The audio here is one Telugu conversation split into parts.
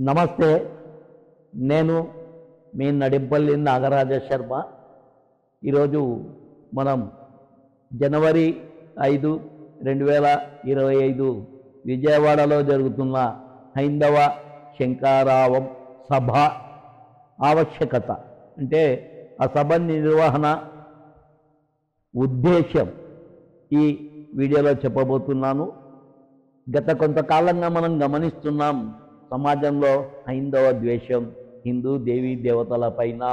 నమస్తే. నేను మీ నడింపల్లి నాగరాజ శర్మ. ఈరోజు మనం జనవరి 5, 2025 విజయవాడలో జరుగుతున్న హైందవ శంఖారావం సభ ఆవశ్యకత అంటే ఆ సభ నిర్వహణ ఉద్దేశం ఈ వీడియోలో చెప్పబోతున్నాను. గత కొంతకాలంగా మనం గమనిస్తున్నాం, సమాజంలో హైందవ ద్వేషం, హిందూ దేవీ దేవతలపైన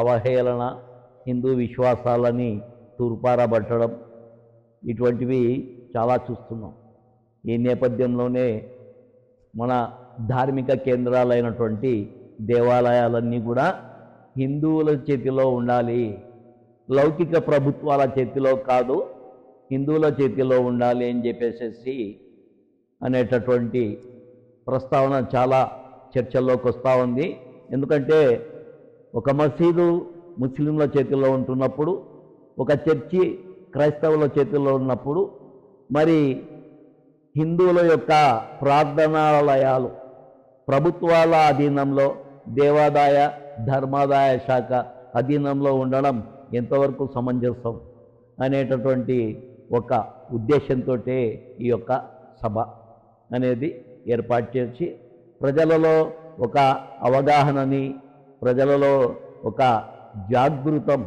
అవహేళన, హిందూ విశ్వాసాలని తూర్పారబట్టడం, ఇటువంటివి చాలా చూస్తున్నాం. ఈ నేపథ్యంలోనే మన ధార్మిక కేంద్రాలైనటువంటి దేవాలయాలన్నీ కూడా హిందువుల చేతిలో ఉండాలి, లౌకిక ప్రభుత్వాల చేతిలో కాదు, హిందువుల చేతిలో ఉండాలి అని చెప్పేసి అనేటటువంటి ప్రస్తావన చాలా చర్చల్లోకి వస్తూ ఉంది. ఎందుకంటే ఒక మసీదు ముస్లింల చేతిలో ఉంటున్నప్పుడు, ఒక చర్చి క్రైస్తవుల చేతిలో ఉన్నప్పుడు, మరి హిందువుల యొక్క ప్రార్థనాలయాలు ప్రభుత్వాల అధీనంలో, దేవాదాయ ధర్మాదాయ శాఖ అధీనంలో ఉండడం ఎంతవరకు సమంజసం అనేటటువంటి ఒక ఉద్దేశంతో ఈ యొక్క సభ అనేది ఏర్పాటు చేసి ప్రజలలో ఒక అవగాహనని, ప్రజలలో ఒక జాగృతం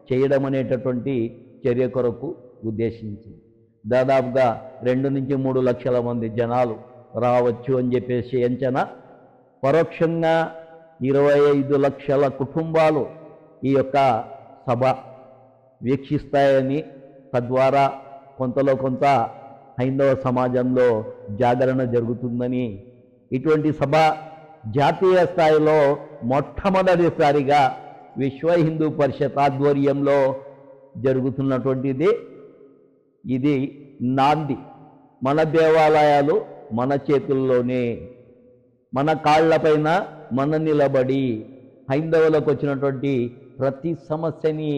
చేయడం అనేటటువంటి చర్య కొరకు ఉద్దేశించింది. దాదాపుగా 2 నుంచి 3 లక్షల మంది జనాలు రావచ్చు అని చెప్పేసి అంచనా. పరోక్షంగా 25 లక్షల కుటుంబాలు ఈ యొక్క సభ వీక్షిస్తాయని, తద్వారా కొంతలో కొంత హైందవ సమాజంలో జాగరణ జరుగుతుందని, ఇటువంటి సభ జాతీయ స్థాయిలో మొట్టమొదటిసారిగా విశ్వ హిందూ పరిషత్ ఆధ్వర్యంలో జరుగుతున్నటువంటిది. ఇది నాంది. మన దేవాలయాలు మన చేతుల్లోనే, మన కాళ్లపైన మన నిలబడి హైందవులకు వచ్చినటువంటి ప్రతి సమస్యని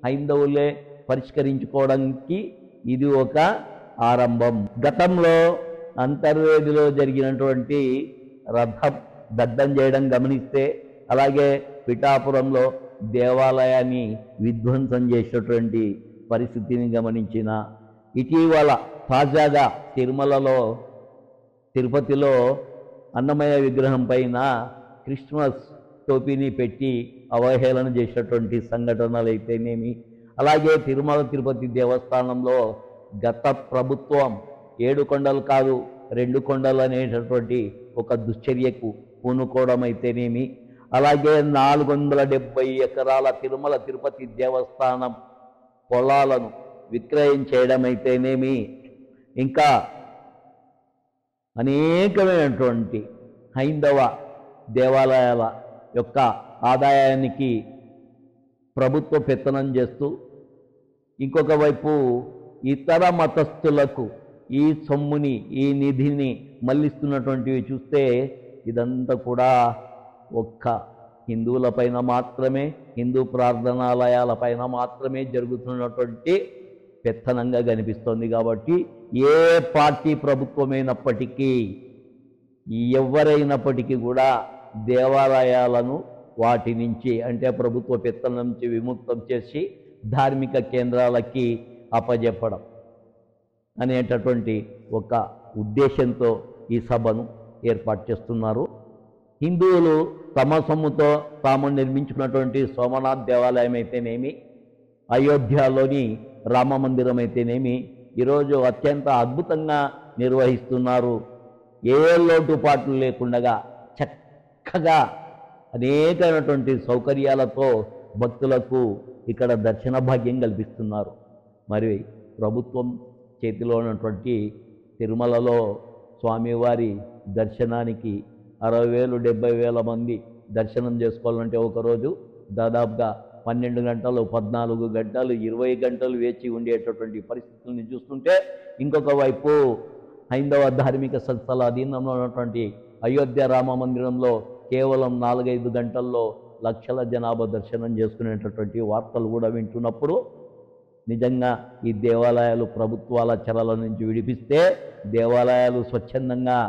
హైందవులే పరిష్కరించుకోవడానికి ఇది ఒక ఆరంభం. గతంలో అంతర్వేదిలో జరిగినటువంటి రథం దగ్ధం చేయడం గమనిస్తే, అలాగే పిఠాపురంలో దేవాలయాన్ని విధ్వంసం చేసేటువంటి పరిస్థితిని గమనించిన, ఇటీవల తాజాగా తిరుపతిలో అన్నమయ్య విగ్రహం పైన క్రిస్మస్ టోపీని పెట్టి అవహేళన చేసేటువంటి సంఘటనలు అయితేనేమి, అలాగే తిరుమల తిరుపతి దేవస్థానంలో గత ప్రభుత్వం 7 కొండలు కాదు 2 కొండలు అనేటటువంటి ఒక దుశ్చర్యకు పూనుకోవడం అయితేనేమి, అలాగే 470 ఎకరాల తిరుమల తిరుపతి దేవస్థానం పొలాలను విక్రయం చేయడం అయితేనేమి, ఇంకా అనేకమైనటువంటి హైందవ దేవాలయాల యొక్క ఆదాయానికి ప్రభుత్వ పెత్తనం చేస్తూ, ఇంకొక వైపు ఇతర మతస్థులకు ఈ సొమ్ముని, ఈ నిధిని మళ్లిస్తున్నటువంటివి చూస్తే ఇదంతా కూడా ఒక్క హిందువులపైన మాత్రమే, హిందూ ప్రార్థనాలయాలపైన మాత్రమే జరుగుతున్నటువంటి పెత్తనంగా కనిపిస్తోంది. కాబట్టి ఏ పార్టీ ప్రభుత్వమైనప్పటికీ, ఎవరైనప్పటికీ కూడా దేవాలయాలను వాటి నుంచి అంటే ప్రభుత్వ పెత్తనం నుంచి విముక్తం చేసి ధార్మిక కేంద్రాలకి అప్పజెప్పడం అనేటటువంటి ఒక ఉద్దేశంతో ఈ సభను ఏర్పాటు చేస్తున్నారు. హిందువులు తమ సొమ్ముతో తాము నిర్మించుకున్నటువంటి సోమనాథ్ దేవాలయం అయితేనేమి, అయోధ్యలోని రామ మందిరం అయితేనేమి ఈరోజు అత్యంత అద్భుతంగా నిర్వహిస్తున్నారు. ఏ లోటుపాట్లు లేకుండా చక్కగా అనేకమైనటువంటి సౌకర్యాలతో భక్తులకు ఇక్కడ దర్శన భాగ్యం కల్పిస్తున్నారు. మరి ప్రభుత్వం చేతిలో ఉన్నటువంటి తిరుమలలో స్వామివారి దర్శనానికి 60,000 70,000 మంది దర్శనం చేసుకోవాలంటే ఒకరోజు దాదాపుగా 12 గంటలు 14 గంటలు 20 గంటలు వేచి ఉండేటటువంటి పరిస్థితులను చూస్తుంటే, ఇంకొక వైపు హైందవ ధార్మిక సంస్థల అధీనంలో ఉన్నటువంటి అయోధ్య రామ మందిరంలో కేవలం 4-5 గంటల్లో లక్షల జనాభా దర్శనం చేసుకునేటటువంటి వార్తలు కూడా వింటున్నప్పుడు, నిజంగా ఈ దేవాలయాలు ప్రభుత్వాల చెరల నుంచి విడిపిస్తే, దేవాలయాలు స్వచ్ఛందంగా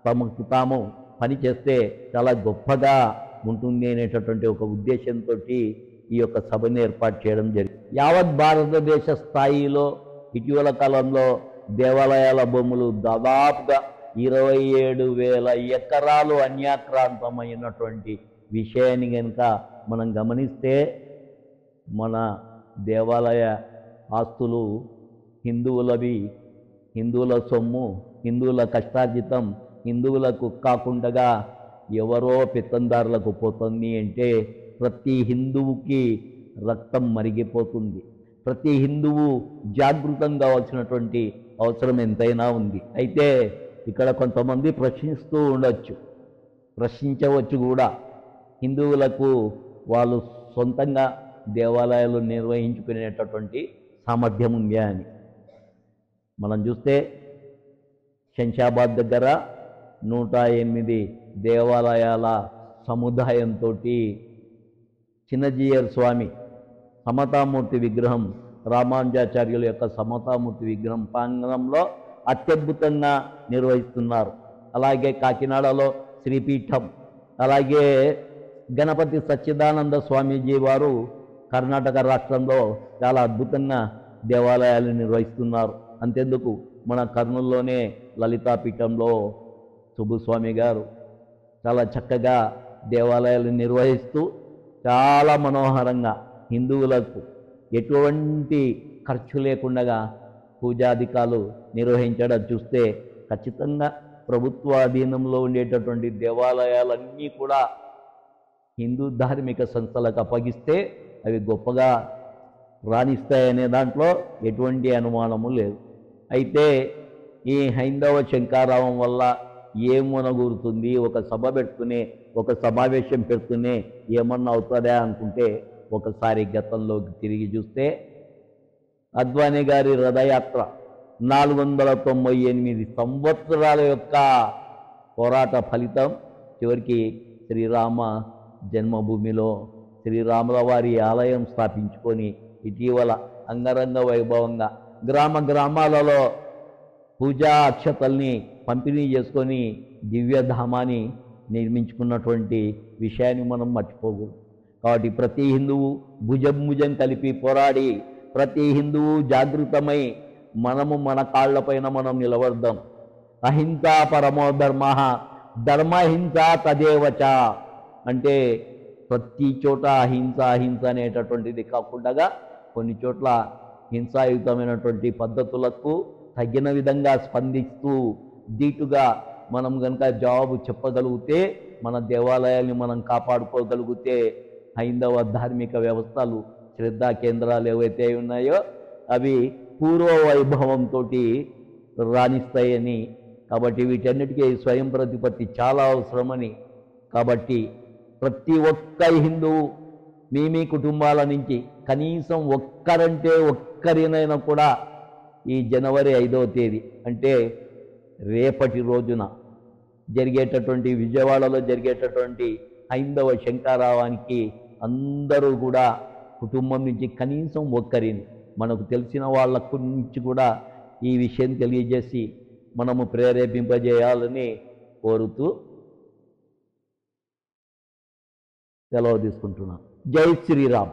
తమకు తాము పని చేస్తే చాలా గొప్పగా ఉంటుంది అనేటటువంటి ఒక ఉద్దేశంతో ఈ యొక్క సభను ఏర్పాటు చేయడం జరిగింది. యావత్ భారతదేశ స్థాయిలో ఇటీవల కాలంలో దేవాలయాల భూములు దాదాపుగా 27,000 ఎకరాలు అన్యాక్రాంతమైనటువంటి విషయాన్ని కనుక మనం గమనిస్తే, మన దేవాలయ ఆస్తులు హిందువులవి, హిందువుల సొమ్ము, హిందువుల కష్టార్జితం హిందువులకు కాకుండా ఎవరో పెత్తందారులకు పోతుంది అంటే ప్రతి హిందువుకి రక్తం మరిగిపోతుంది. ప్రతి హిందువు జాగృతం కావాల్సినటువంటి అవసరం ఎంతైనా ఉంది. అయితే ఇక్కడ కొంతమంది ప్రశ్నిస్తూ ఉండొచ్చు, ప్రశ్నించవచ్చు కూడా, హిందువులకు వాళ్ళు సొంతంగా దేవాలయాలు నిర్వహించుకునేటటువంటి సామర్థ్యం ఉందా అని. మనం చూస్తే శంషాబాద్ దగ్గర 108 దేవాలయాల సముదాయంతో చిన్నజీయర్ స్వామి సమతామూర్తి విగ్రహం, రామానుజాచార్యుల యొక్క సమతామూర్తి విగ్రహం ప్రాంగణంలో అత్యద్భుతంగా నిర్వహిస్తున్నారు. అలాగే కాకినాడలో శ్రీపీఠం, అలాగే గణపతి సచ్చిదానంద స్వామీజీ వారు కర్ణాటక రాష్ట్రంలో చాలా అద్భుతంగా దేవాలయాలు నిర్వహిస్తున్నారు. అంతెందుకు మన కర్నూలులోనే లలితాపీఠంలో సుబ్బుస్వామి గారు చాలా చక్కగా దేవాలయాలు నిర్వహిస్తూ చాలా మనోహరంగా హిందువులకు ఎటువంటి ఖర్చు లేకుండా పూజాధికాలు నిర్వహించడం చూస్తే ఖచ్చితంగా ప్రభుత్వ అధీనంలో ఉండేటటువంటి దేవాలయాలన్నీ కూడా హిందూ ధార్మిక సంస్థలకు అప్పగిస్తే అవి గొప్పగా రాణిస్తాయనే దాంట్లో ఎటువంటి అనుమానము లేదు. అయితే ఈ హైందవ శంకారావం వల్ల ఏం మునగూరుతుంది, ఒక సభ పెడుతూనే, ఒక సమావేశం పెడుతూనే ఏమన్నా అవుతుందా అనుకుంటే ఒకసారి గతంలోకి తిరిగి చూస్తే అద్వానీ గారి రథయాత్ర 498 సంవత్సరాల యొక్క పోరాట ఫలితం చివరికి శ్రీరామ జన్మభూమిలో శ్రీరాముల వారి ఆలయం స్థాపించుకొని ఇటీవల అంగరంగ వైభవంగా గ్రామ గ్రామాలలో పూజా అక్షతల్ని పంపిణీ చేసుకొని దివ్యధామాన్ని నిర్మించుకున్నటువంటి విషయాన్ని మనం మర్చిపోకూడదు. కాబట్టి ప్రతి హిందువు భుజం కలిపి పోరాడి, ప్రతి హిందువు జాగృతమై మనము మన కాళ్లపైన మనం నిలబడదాం. అహింసా పరమో ధర్మ, ధర్మహింస తదేవచ అంటే ప్రతి చోట అహింస అనేటటువంటిది కాకుండా కొన్ని చోట్ల హింసాయుతమైనటువంటి పద్ధతులకు తగిన విధంగా స్పందిస్తూ ధీటుగా మనం కనుక జవాబు చెప్పగలిగితే, మన దేవాలయాల్ని మనం కాపాడుకోగలిగితే హైందవ ధార్మిక వ్యవస్థలు, శ్రద్ధా కేంద్రాలు ఏవైతే ఉన్నాయో అవి పూర్వ వైభవంతో రాణిస్తాయని, కాబట్టి వీటన్నిటికీ స్వయం ప్రతిపత్తి చాలా అవసరమని, కాబట్టి ప్రతి ఒక్క హిందువు మీ కుటుంబాల నుంచి కనీసం ఒక్కరినైనా కూడా ఈ జనవరి 5వ తేదీ అంటే రేపటి రోజున జరిగేటటువంటి విజయవాడలో జరిగేటటువంటి హైందవ శంకారావానికి అందరూ కూడా కుటుంబం నుంచి కనీసం ఒక్కరిని, మనకు తెలిసిన వాళ్ళ నుంచి కూడా ఈ విషయం తెలియజేసి మనము ప్రేరేపింపజేయాలని కోరుతూ సెలవు తీసుకుంటున్నాను. జై శ్రీరామ్.